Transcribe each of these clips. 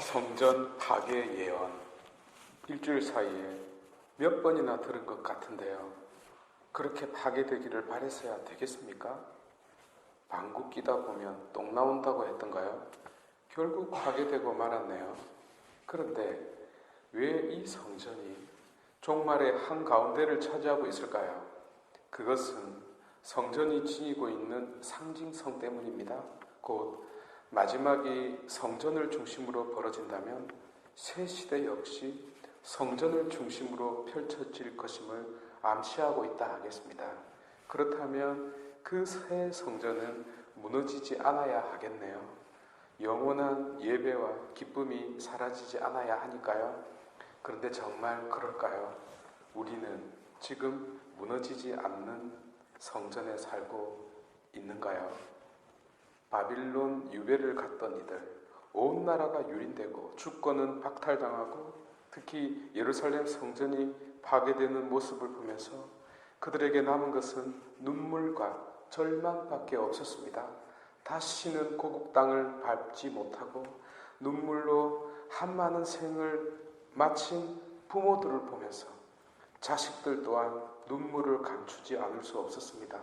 성전 파괴 예언, 일주일 사이에 몇 번이나 들은 것 같은데요. 그렇게 파괴되기를 바랬어야 되겠습니까? 방구 끼다 보면 똥 나온다고 했던가요? 결국 파괴되고 말았네요. 그런데 왜 이 성전이 종말의 한가운데를 차지하고 있을까요? 그것은 성전이 지니고 있는 상징성 때문입니다. 곧 마지막이 성전을 중심으로 벌어진다면 새 시대 역시 성전을 중심으로 펼쳐질 것임을 암시하고 있다 하겠습니다. 그렇다면 그 새 성전은 무너지지 않아야 하겠네요. 영원한 예배와 기쁨이 사라지지 않아야 하니까요. 그런데 정말 그럴까요? 우리는 지금 무너지지 않는 성전에 살고 있는가요? 바빌론 유배를 갔던 이들, 온 나라가 유린되고 주권은 박탈당하고 특히 예루살렘 성전이 파괴되는 모습을 보면서 그들에게 남은 것은 눈물과 절망밖에 없었습니다. 다시는 고국 땅을 밟지 못하고 눈물로 한많은 생을 마친 부모들을 보면서 자식들 또한 눈물을 감추지 않을 수 없었습니다.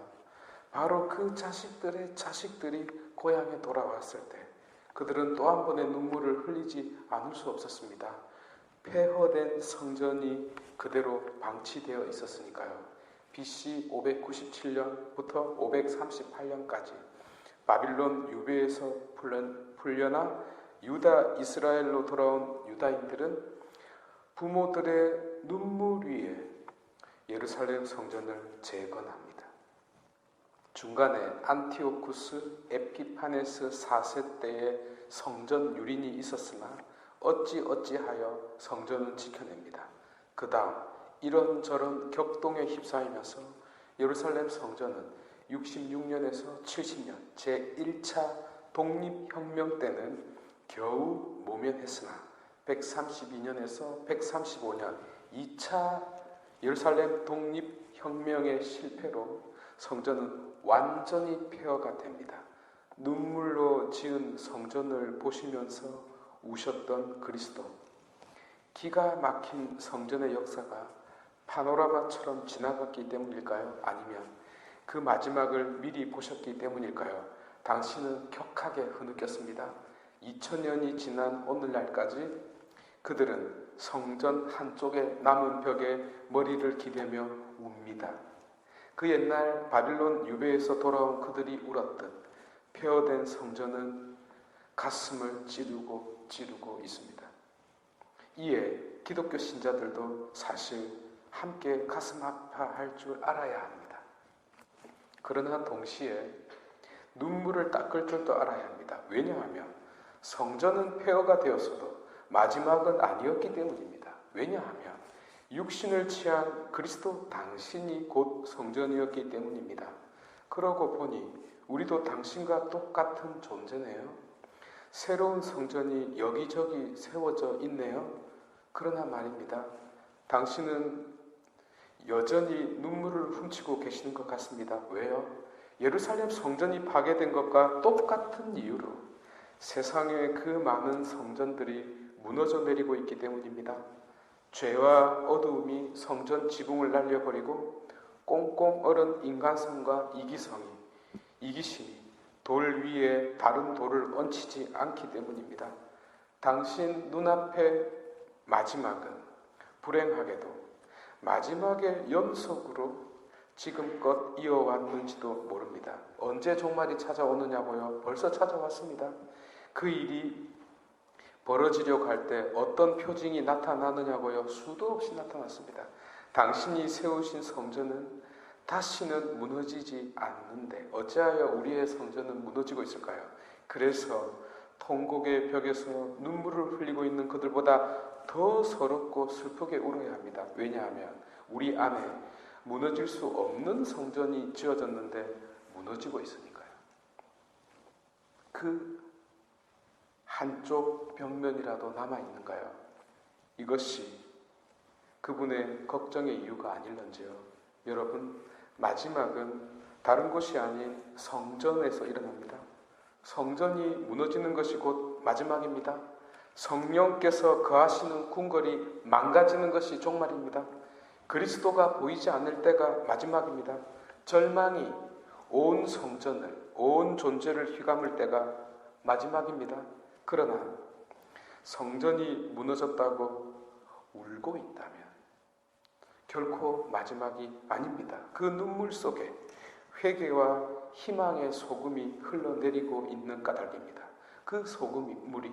바로 그 자식들의 자식들이 고향에 돌아왔을 때 그들은 또 한 번의 눈물을 흘리지 않을 수 없었습니다. 폐허된 성전이 그대로 방치되어 있었으니까요. BC 597년부터 538년까지 바빌론 유배에서 풀려나 유다 이스라엘로 돌아온 유다인들은 부모들의 눈물 위에 예루살렘 성전을 재건합니다. 중간에 안티오쿠스 에피파네스 4세 때의 성전 유린이 있었으나 어찌하여 성전은 지켜냅니다. 그 다음 이런저런 격동에 휩싸이면서 예루살렘 성전은 66년에서 70년 제1차 독립혁명 때는 겨우 모면했으나 132년에서 135년 2차 예루살렘 독립혁명의 실패로 성전은 완전히 폐허가 됩니다. 눈물로 지은 성전을 보시면서 우셨던 그리스도. 기가 막힌 성전의 역사가 파노라마처럼 지나갔기 때문일까요? 아니면 그 마지막을 미리 보셨기 때문일까요? 당신은 격하게 흐느꼈습니다. 2000년이 지난 오늘날까지 그들은 성전 한쪽에 남은 벽에 머리를 기대며 웁니다. 그 옛날 바빌론 유배에서 돌아온 그들이 울었던 폐허된 성전은 가슴을 찌르고 있습니다. 이에 기독교 신자들도 사실 함께 가슴 아파할 줄 알아야 합니다. 그러나 동시에 눈물을 닦을 줄도 알아야 합니다. 왜냐하면 성전은 폐허가 되었어도 마지막은 아니었기 때문입니다. 왜냐하면 육신을 취한 그리스도 당신이 곧 성전이었기 때문입니다. 그러고 보니 우리도 당신과 똑같은 존재네요. 새로운 성전이 여기저기 세워져 있네요. 그러나 말입니다. 당신은 여전히 눈물을 훔치고 계시는 것 같습니다. 왜요? 예루살렘 성전이 파괴된 것과 똑같은 이유로 세상의 그 많은 성전들이 무너져 내리고 있기 때문입니다. 죄와 어두움이 성전 지붕을 날려버리고 꽁꽁 얼은 인간성과 이기심이 돌 위에 다른 돌을 얹히지 않기 때문입니다. 당신 눈앞의 마지막은 불행하게도 마지막의 연속으로 지금껏 이어왔는지도 모릅니다. 언제 종말이 찾아오느냐고요? 벌써 찾아왔습니다. 그 일이 벌어지려고 할 때 어떤 표징이 나타나느냐고요? 수도 없이 나타났습니다. 당신이 세우신 성전은 다시는 무너지지 않는데 어찌하여 우리의 성전은 무너지고 있을까요? 그래서 통곡의 벽에서 눈물을 흘리고 있는 그들보다 더 서럽고 슬프게 울어야 합니다. 왜냐하면 우리 안에 무너질 수 없는 성전이 지어졌는데 무너지고 있으니까요. 그 한쪽 벽면이라도 남아있는가요? 이것이 그분의 걱정의 이유가 아닐런지요. 여러분, 마지막은 다른 곳이 아닌 성전에서 일어납니다. 성전이 무너지는 것이 곧 마지막입니다. 성령께서 거하시는 궁궐이 망가지는 것이 종말입니다. 그리스도가 보이지 않을 때가 마지막입니다. 절망이 온 성전을, 온 존재를 휘감을 때가 마지막입니다. 그러나 성전이 무너졌다고 울고 있다면 결코 마지막이 아닙니다. 그 눈물 속에 회개와 희망의 소금이 흘러내리고 있는 까닭입니다. 그 소금물이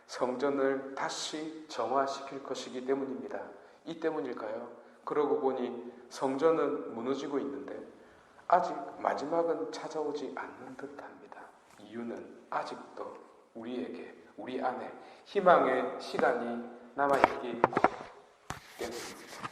성전을 다시 정화시킬 것이기 때문입니다. 이 때문일까요? 그러고 보니 성전은 무너지고 있는데 아직 마지막은 찾아오지 않는 듯합니다. 이유는 아직도 우리에게, 우리 안에 희망의 시간이 남아있기 때문입니다.